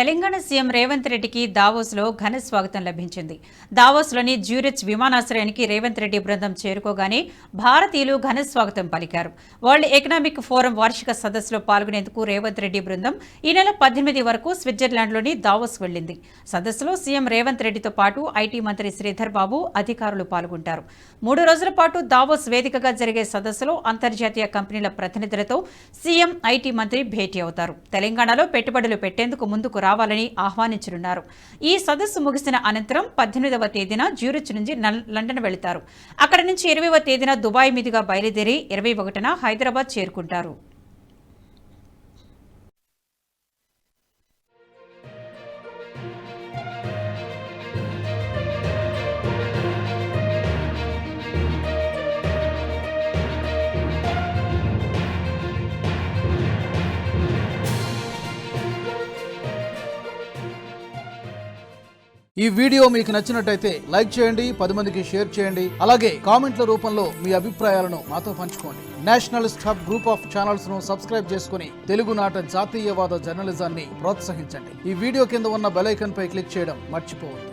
Telangana CM Revanth రెడ్డికి దావోస్లో ఘన స్వాగతం లభించింది. దావోస్లోని జ్యూరిచ్ విమానాశ్రయానికి రేవంత్ రెడ్డి బృందం చేరుకోగానే భారతీయులు ఘన స్వాగతం పలికారు. వరల్డ్ ఎకనామిక్ ఫోరం వార్షిక సదస్సులో పాల్గొనేందుకు రేవంత్ రెడ్డి బృందం ఈ నెల 18 వరకు స్విట్జర్లాండ్లోని దావోస్ వెళ్లింది. సదస్సులో సీఎం రేవంత్ రెడ్డితో పాటు ఐటీ మంత్రి శ్రీధర్ బాబు అధికారులు పాల్గొంటారు. 3 రోజుల పాటు దావోస్ వేదికగా జరిగే సదస్సులో అంతర్జాతీయ కంపెనీల ప్రతినిధులతో సీఎం ఐటీ మంత్రి భేటీ అవుతారు. తెలంగాణలో పెట్టుబడులు పెట్టేందుకు ముందుకు రావాలని ఆహ్వానించనున్నారు. ఈ సదస్సు ముగిసిన అనంతరం 18వ తేదీన జ్యూరిచ్ నుంచి లండన్ వెళతారు. అక్కడి నుంచి 20వ తేదీన దుబాయ్ మీదుగా బయలుదేరి 21న హైదరాబాద్ చేరుకుంటారు. ఈ వీడియో మీకు నచ్చినట్టయితే లైక్ చేయండి, 10 మందికి షేర్ చేయండి. అలాగే కామెంట్ల రూపంలో మీ అభిప్రాయాలను మాతో పంచుకోండి. Nationalist hub group of channels ను సబ్స్క్రైబ్ చేసుకుని తెలుగునాట జాతీయవాద జర్నలిజాన్ని ప్రోత్సహించండి. ఈ వీడియో కింద ఉన్న బెల్ ఐకాన్ పై క్లిక్ చేయడం మర్చిపోవద్దు.